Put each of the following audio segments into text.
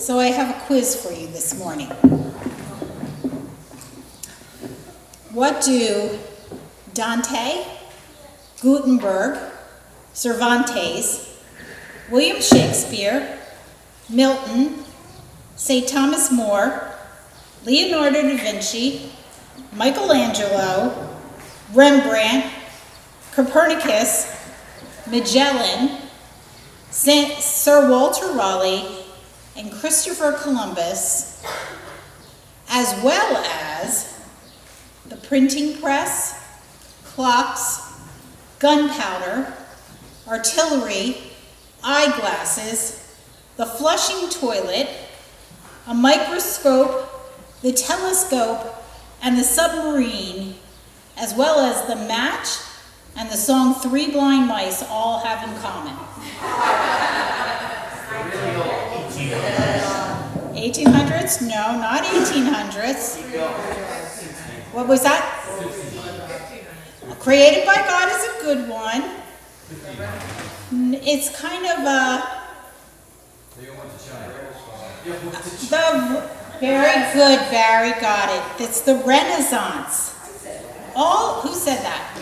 So I have a quiz for you this morning. What do Dante, Gutenberg, Cervantes, William Shakespeare, Milton, St. Thomas More, Leonardo da Vinci, Michelangelo, Rembrandt, Copernicus, Magellan, Sir Walter Raleigh, and Christopher Columbus, as well as the printing press, clocks, gunpowder, artillery, eyeglasses, the flushing toilet, a microscope, the telescope, and the submarine, as well as the match and the song Three Blind Mice all have in common. 1800s? No, not 1800s. What was that? Created by God is a good one. It's kind of very good, Barry got it. It's the Renaissance. Who said that?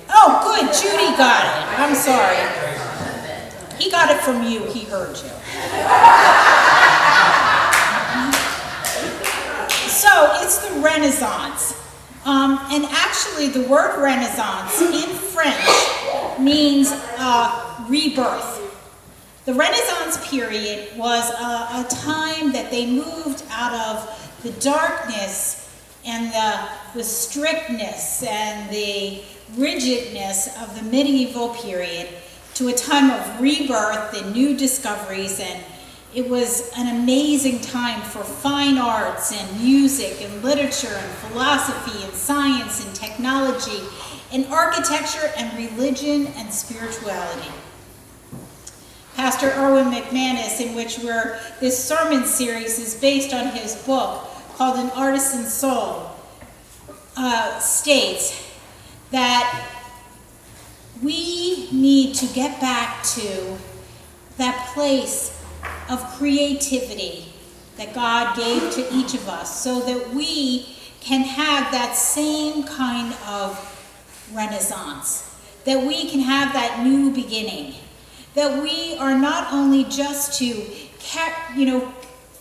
Oh, good, Judy got it. I'm sorry. He got it from you, he heard you. So, it's the Renaissance. And actually, the word Renaissance in French means rebirth. The Renaissance period was a time that they moved out of the darkness and the strictness and the rigidness of the medieval period to a time of rebirth and new discoveries, and it was an amazing time for fine arts and music and literature and philosophy and science and technology and architecture and religion and spirituality. Pastor Erwin McManus, in which this sermon series is based on his book called An Artisan's Soul, states that we need to get back to that place of creativity that God gave to each of us so that we can have that same kind of renaissance, that we can have that new beginning, that we are not only just to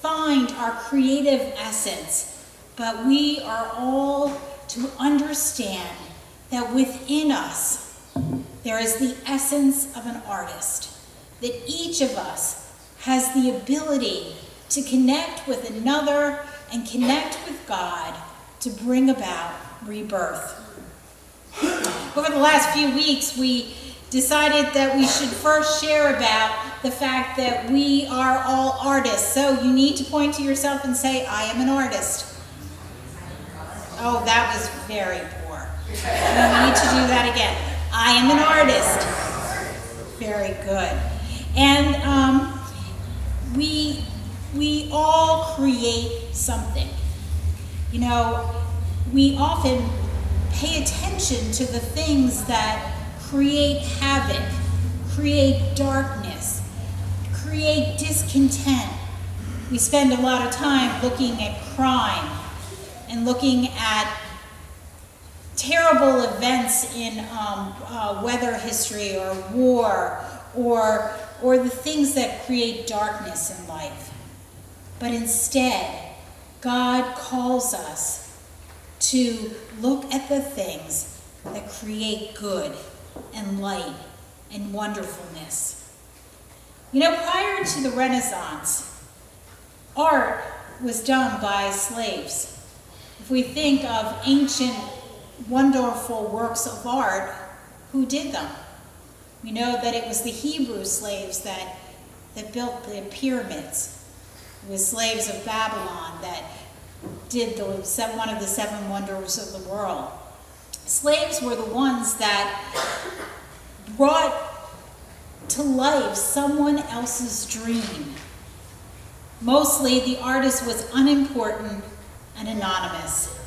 find our creative essence, but we are all to understand that within us there is the essence of an artist, that each of us has the ability to connect with another and connect with God to bring about rebirth. Over the last few weeks, we decided that we should first share about the fact that we are all artists. So you need to point to yourself and say, I am an artist. Oh, that was very poor. You need to do that again. I am an artist. Very good. And we all create something. You know, we often pay attention to the things that create havoc, create darkness, create discontent. We spend a lot of time looking at crime and looking at terrible events in weather history or war or the things that create darkness in life. But instead, God calls us to look at the things that create good and light and wonderfulness. You know, prior to the Renaissance, art was done by slaves. If we think of ancient, wonderful works of art, who did them? We know that it was the Hebrew slaves that built the pyramids. It was slaves of Babylon that did one of the seven wonders of the world. Slaves were the ones that brought to life someone else's dream. Mostly the artist was unimportant and anonymous.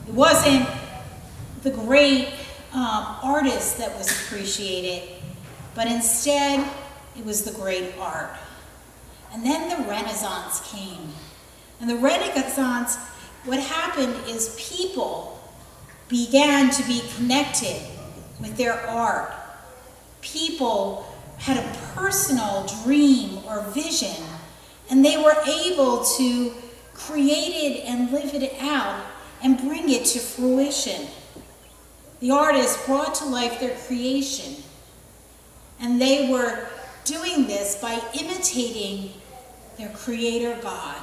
It wasn't the great artist that was appreciated, but instead it was the great art. And then the Renaissance came. And the Renaissance, what happened is people began to be connected with their art. People had a personal dream or vision, and they were able to create it and live it out and bring it to fruition. The artists brought to life their creation, and they were doing this by imitating their creator God.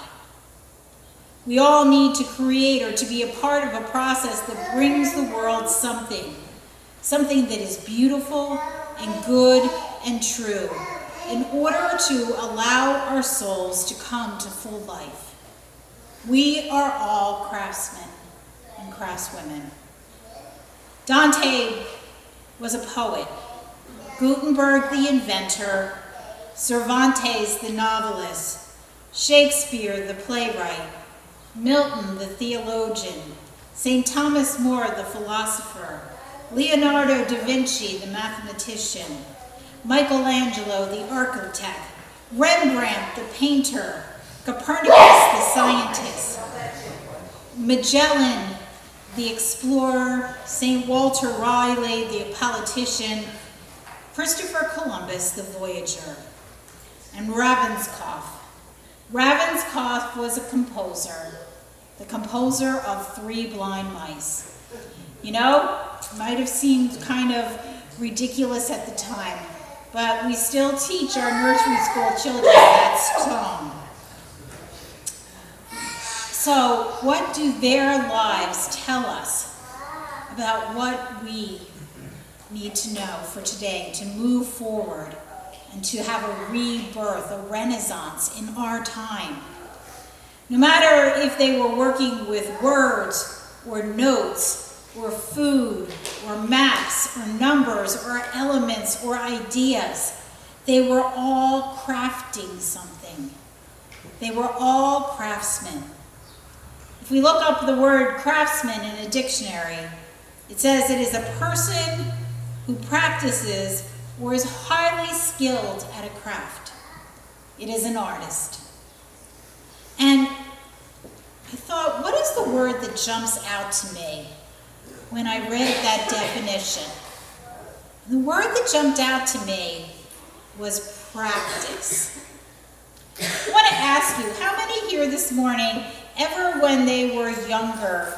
We all need to create or to be a part of a process that brings the world something that is beautiful and good and true, in order to allow our souls to come to full life. We are all craftsmen and craftswomen. Dante was a poet, Gutenberg the inventor, Cervantes the novelist, Shakespeare the playwright, Milton the theologian, St. Thomas More the philosopher, Leonardo da Vinci the mathematician, Michelangelo the architect, Rembrandt the painter, Copernicus the scientist, Magellan the explorer, St. Walter Raleigh the politician, Christopher Columbus the voyager, and Ravenscroft. Ravenscroft was a composer, the composer of Three Blind Mice. You know, it might have seemed kind of ridiculous at the time, but we still teach our nursery school children that song. So, what do their lives tell us about what we need to know for today to move forward and to have a rebirth, a renaissance in our time? No matter if they were working with words or notes or food or maps or numbers or elements or ideas, they were all crafting something. They were all craftsmen. If we look up the word craftsman in a dictionary, it says it is a person who practices or is highly skilled at a craft. It is an artist. And I thought, what is the word that jumps out to me when I read that definition? The word that jumped out to me was practice. I want to ask you, how many here this morning ever when they were younger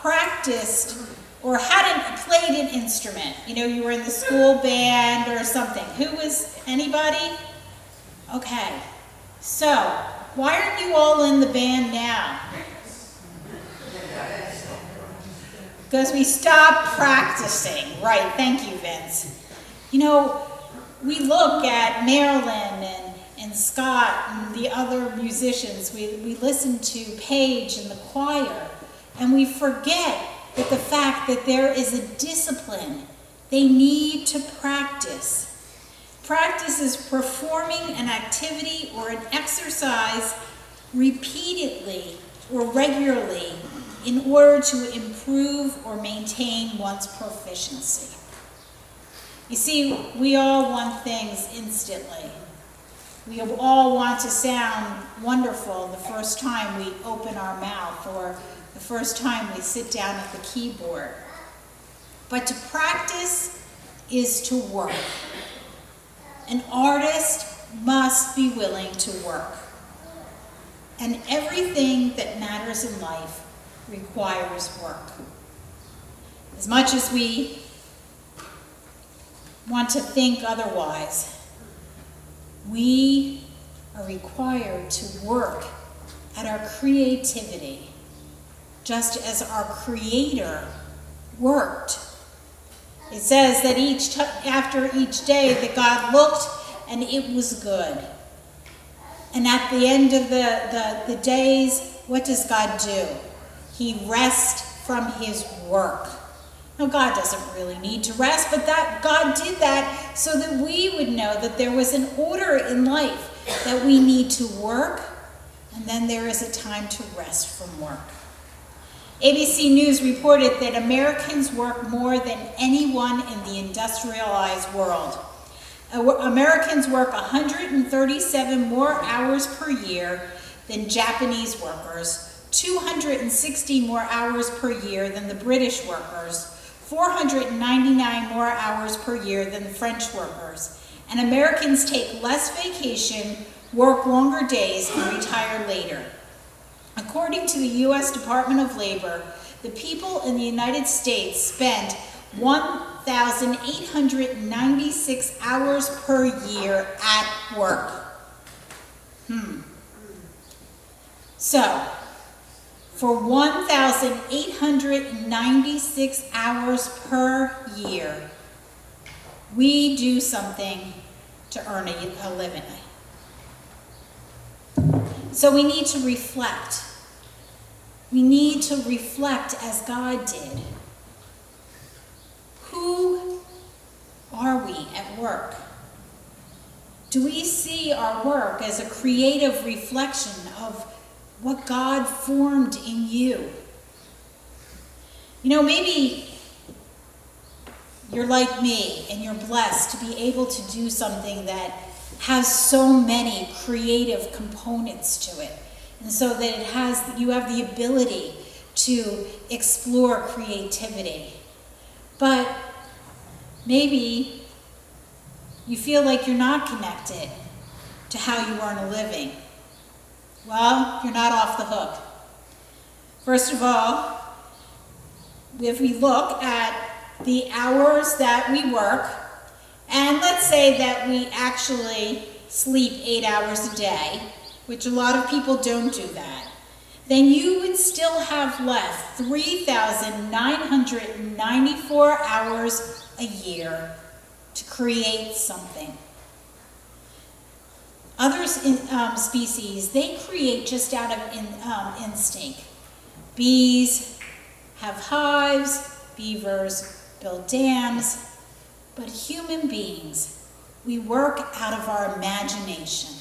practiced or played an instrument? You know, you were in the school band or something. Anybody? Okay. So, why aren't you all in the band now? Because we stopped practicing. Right, thank you, Vince. You know, we look at Marilyn and Scott and the other musicians. We listen to Paige and the choir, and we forget that the fact that there is a discipline. They need to practice. Practice is performing an activity or an exercise repeatedly or regularly in order to improve or maintain one's proficiency. You see, we all want things instantly. We all want to sound wonderful the first time we open our mouth or the first time we sit down at the keyboard. But to practice is to work. An artist must be willing to work. And everything that matters in life requires work. As much as we want to think otherwise, we are required to work at our creativity, just as our Creator worked. It says that after each day that God looked and it was good. And at the end of the days, what does God do? He rests from his work. Now, God doesn't really need to rest, but God did that so that we would know that there was an order in life, that we need to work, and then there is a time to rest from work. ABC News reported that Americans work more than anyone in the industrialized world. Americans work 137 more hours per year than Japanese workers, 260 more hours per year than the British workers, 499 more hours per year than the French workers. And Americans take less vacation, work longer days, and retire later. According to the U.S. Department of Labor, the people in the United States spend 1,896 hours per year at work. So, for 1,896 hours per year, we do something to earn a living. So we need to reflect. We need to reflect as God did. Who are we at work? Do we see our work as a creative reflection of what God formed in you? You know, maybe you're like me and you're blessed to be able to do something that has so many creative components to it. And so that you have the ability to explore creativity. But maybe you feel like you're not connected to how you earn a living. Well, you're not off the hook. First of all, if we look at the hours that we work, and let's say that we actually sleep 8 hours a day, which a lot of people don't do that, then you would still have left 3,994 hours a year to create something. Other species, they create just out of instinct. Bees have hives, beavers build dams, but human beings, we work out of our imagination.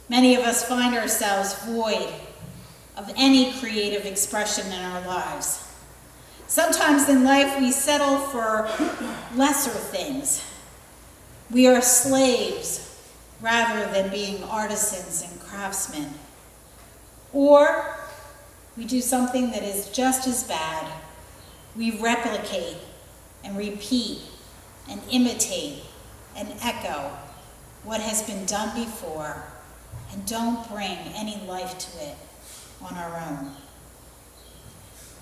Many of us find ourselves void of any creative expression in our lives. Sometimes in life we settle for lesser things. We are slaves rather than being artisans and craftsmen. Or we do something that is just as bad. We replicate and repeat and imitate and echo what has been done before and don't bring any life to it on our own.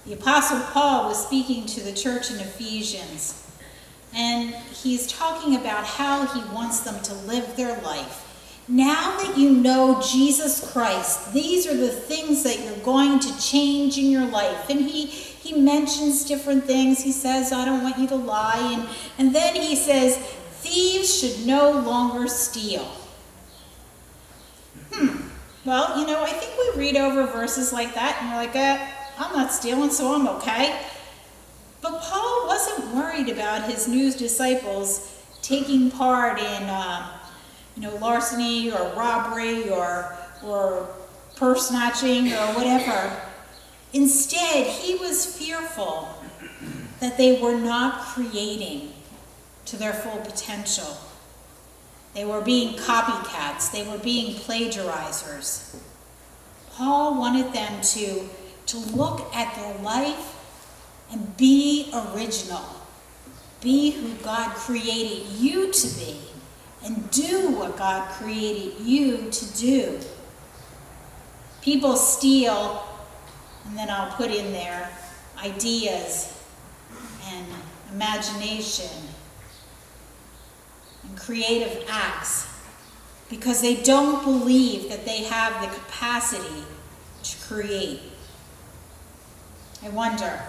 The Apostle Paul was speaking to the church in Ephesians, and he's talking about how he wants them to live their life. Now that you know Jesus Christ, these are the things that you're going to change in your life. And he mentions different things. He says, I don't want you to lie. And then he says, thieves should no longer steal. Well, you know, I think we read over verses like that and we're like, I'm not stealing, so I'm okay. But Paul wasn't worried about his new disciples taking part in larceny or robbery or purse snatching or whatever. Instead, he was fearful that they were not creating to their full potential. They were being copycats. They were being plagiarizers. Paul wanted them to look at their life and be original. Be who God created you to be. And do what God created you to do. People steal, and then I'll put in there ideas and imagination and creative acts because they don't believe that they have the capacity to create. I wonder,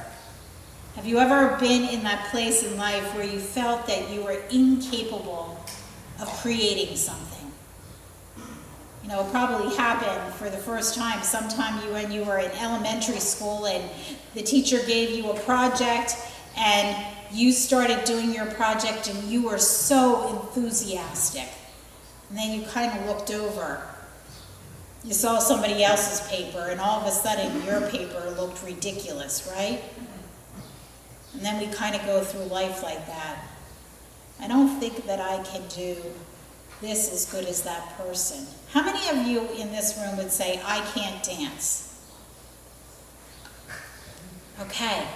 have you ever been in that place in life where you felt that you were incapable of creating something? You know, it probably happened for the first time sometime when you were in elementary school and the teacher gave you a project and you started doing your project and you were so enthusiastic. And then you kind of looked over. You saw somebody else's paper and all of a sudden your paper looked ridiculous, right? And then we kind of go through life like that. I don't think that I can do this as good as that person. How many of you in this room would say, I can't dance? Okay.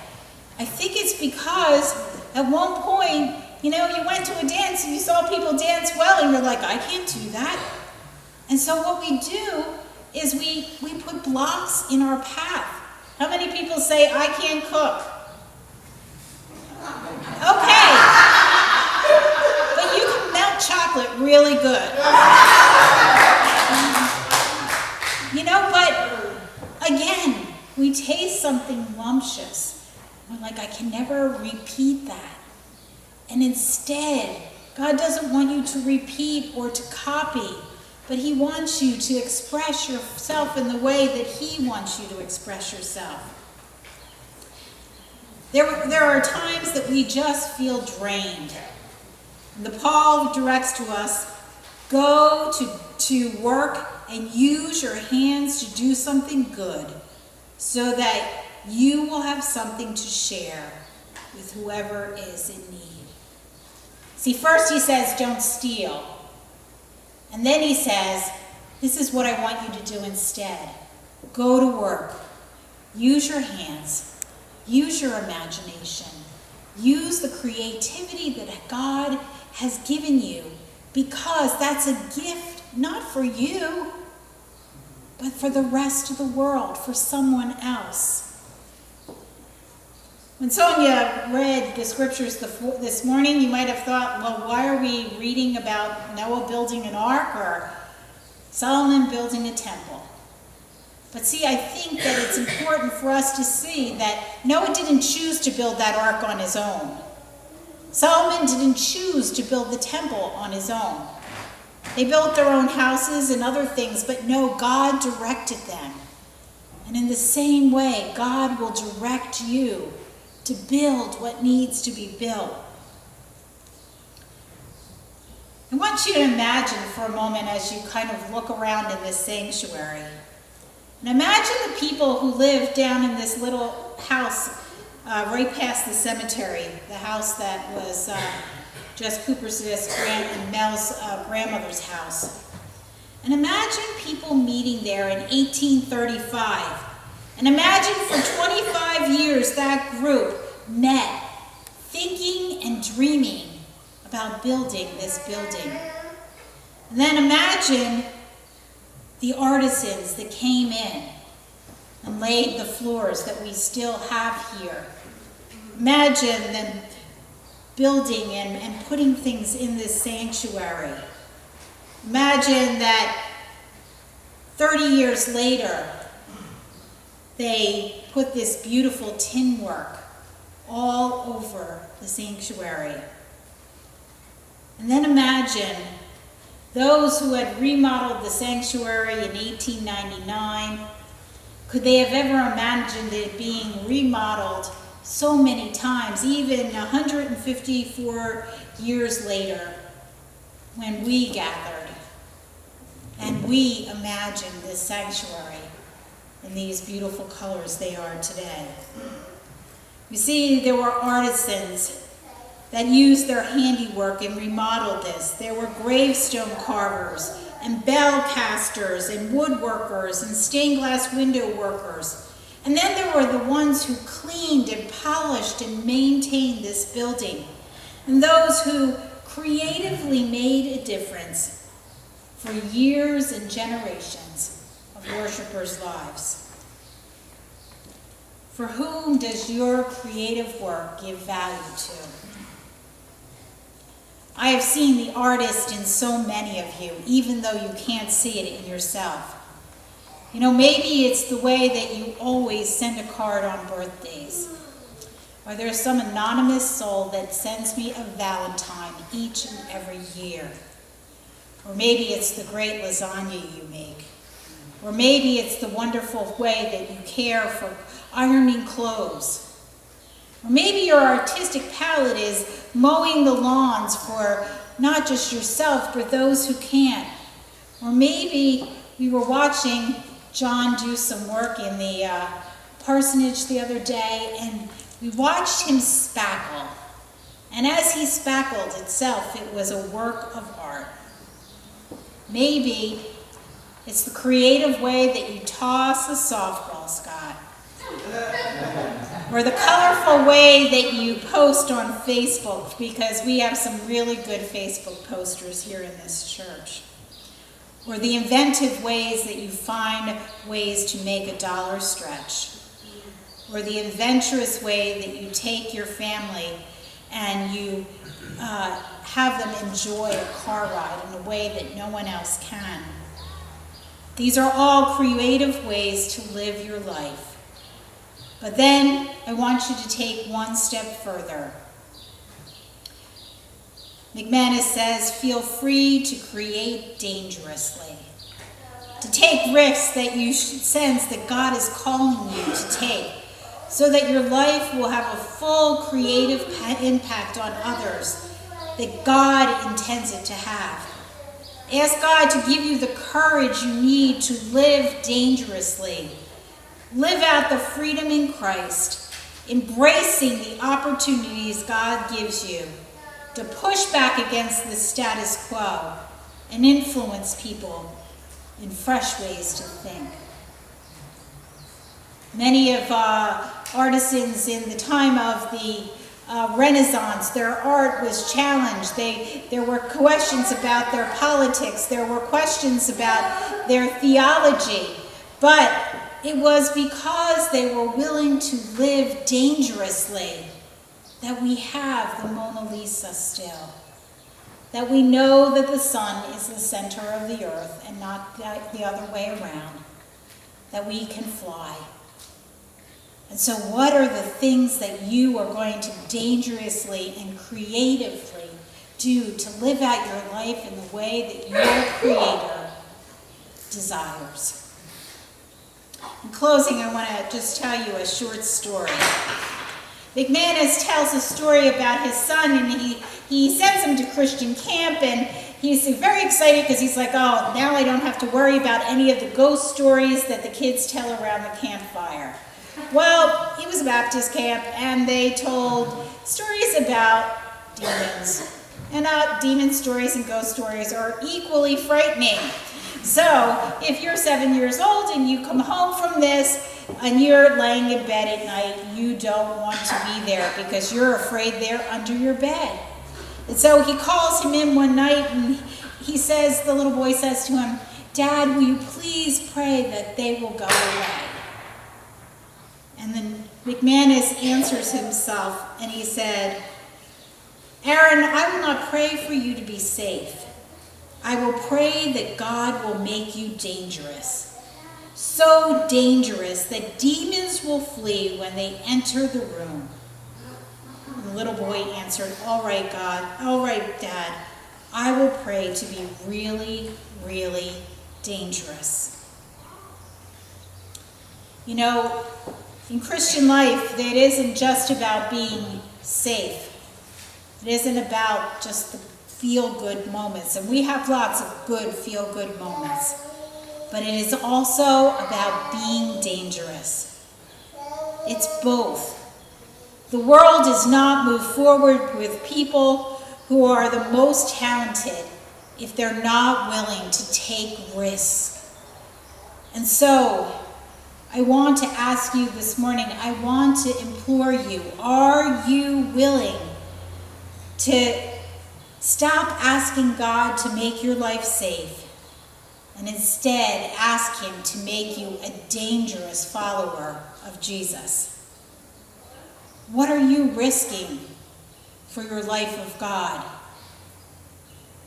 I think it's because at one point, you went to a dance and you saw people dance well and you're like, I can't do that. And so what we do is we put blocks in our path. How many people say, I can't cook? Okay. But you can melt chocolate really good. But again, we taste something lumptious. We're like, I can never repeat that. And instead, God doesn't want you to repeat or to copy, but he wants you to express yourself in the way that he wants you to express yourself. There are times that we just feel drained. And Paul directs to us, go to work and use your hands to do something good so that you will have something to share with whoever is in need. See, first he says, don't steal. And then he says, this is what I want you to do instead. Go to work. Use your hands. Use your imagination. Use the creativity that God has given you, because that's a gift not for you, but for the rest of the world, for someone else. When Sonia read the scriptures this morning, you might have thought, well, why are we reading about Noah building an ark or Solomon building a temple? But see, I think that it's important for us to see that Noah didn't choose to build that ark on his own. Solomon didn't choose to build the temple on his own. They built their own houses and other things, but no, God directed them. And in the same way, God will direct you to build what needs to be built. I want you to imagine for a moment as you kind of look around in this sanctuary. And imagine the people who live down in this little house right past the cemetery, the house that was Jess Cooper's and Mel's grandmother's house. And imagine people meeting there in 1835. And imagine for 25 years that group met, thinking and dreaming about building this building. And then imagine the artisans that came in and laid the floors that we still have here. Imagine them building and putting things in this sanctuary. Imagine that 30 years later, they put this beautiful tin work all over the sanctuary. And then imagine those who had remodeled the sanctuary in 1899, could they have ever imagined it being remodeled so many times, even 154 years later, when we gathered and we imagined this sanctuary in these beautiful colors they are today? You see, there were artisans that used their handiwork and remodeled this. There were gravestone carvers and bell casters and woodworkers and stained glass window workers. And then there were the ones who cleaned and polished and maintained this building, and those who creatively made a difference for years and generations of worshipers' lives. For whom does your creative work give value to? I have seen the artist in so many of you, even though you can't see it in yourself. Maybe it's the way that you always send a card on birthdays. Or there's some anonymous soul that sends me a Valentine each and every year. Or maybe it's the great lasagna you make. Or maybe it's the wonderful way that you care for ironing clothes. Or maybe your artistic palette is mowing the lawns for not just yourself, but those who can't. Or maybe we were watching John do some work in the parsonage the other day, and we watched him spackle. And as he spackled itself, it was a work of art. Maybe it's the creative way that you toss a softball, Scott. Or the colorful way that you post on Facebook, because we have some really good Facebook posters here in this church. Or the inventive ways that you find ways to make a dollar stretch. Or the adventurous way that you take your family and you have them enjoy a car ride in a way that no one else can. These are all creative ways to live your life. But then I want you to take one step further. McManus says, feel free to create dangerously. To take risks that you should sense that God is calling you to take, so that your life will have a full creative impact on others that God intends it to have. Ask God to give you the courage you need to live dangerously. Live out the freedom in Christ, embracing the opportunities God gives you to push back against the status quo and influence people in fresh ways to think. Many of artisans in the time of the Renaissance, their art was challenged. There were questions about their politics. There were questions about their theology. But it was because they were willing to live dangerously that we have the Mona Lisa still. That we know that the sun is the center of the earth and not the other way around. That we can fly. And so what are the things that you are going to dangerously and creatively do to live out your life in the way that your Creator desires? In closing, I want to just tell you a short story. McManus tells a story about his son, and he sends him to Christian camp, and he's very excited because he's like, oh, now I don't have to worry about any of the ghost stories that the kids tell around the campfire. Well, he was a Baptist camp, and they told stories about demons. And demon stories and ghost stories are equally frightening. So, if you're 7 years old and you come home from this and you're laying in bed at night, you don't want to be there because you're afraid they're under your bed. And so he calls him in one night and the little boy says to him, Dad, will you please pray that they will go away? And then McManus answers himself and he said, Aaron, I will not pray for you to be safe. I will pray that God will make you dangerous. So dangerous that demons will flee when they enter the room. And the little boy answered, all right, God, all right, Dad. I will pray to be really, really dangerous. You know, in Christian life, it isn't just about being safe. It isn't about just the feel-good moments. And we have lots of good feel-good moments. But it is also about being dangerous. It's both. The world does not move forward with people who are the most talented if they're not willing to take risks. And so, I want to ask you this morning, I want to implore you, are you willing to stop asking God to make your life safe and instead ask Him to make you a dangerous follower of Jesus? What are you risking for your life of God?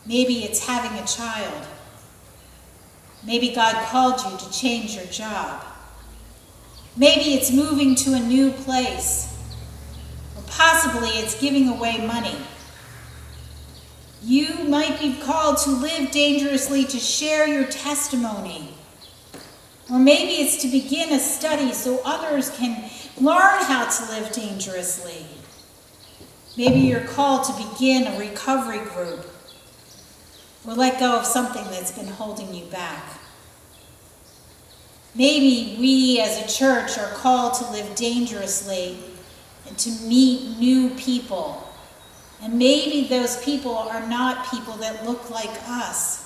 Maybe it's having a child. Maybe God called you to change your job. Maybe it's moving to a new place. Or possibly it's giving away money. You might be called to live dangerously, to share your testimony. Or maybe it's to begin a study so others can learn how to live dangerously. Maybe you're called to begin a recovery group or let go of something that's been holding you back. Maybe we as a church are called to live dangerously and to meet new people And maybe those people are not people that look like us.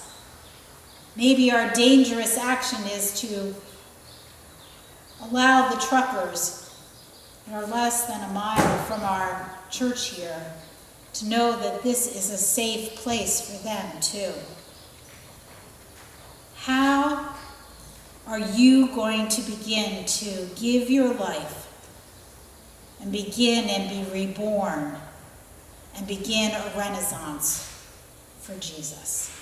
Maybe our dangerous action is to allow the truckers that are less than a mile from our church here to know that this is a safe place for them too. How are you going to begin to give your life and begin and be reborn and begin a renaissance for Jesus?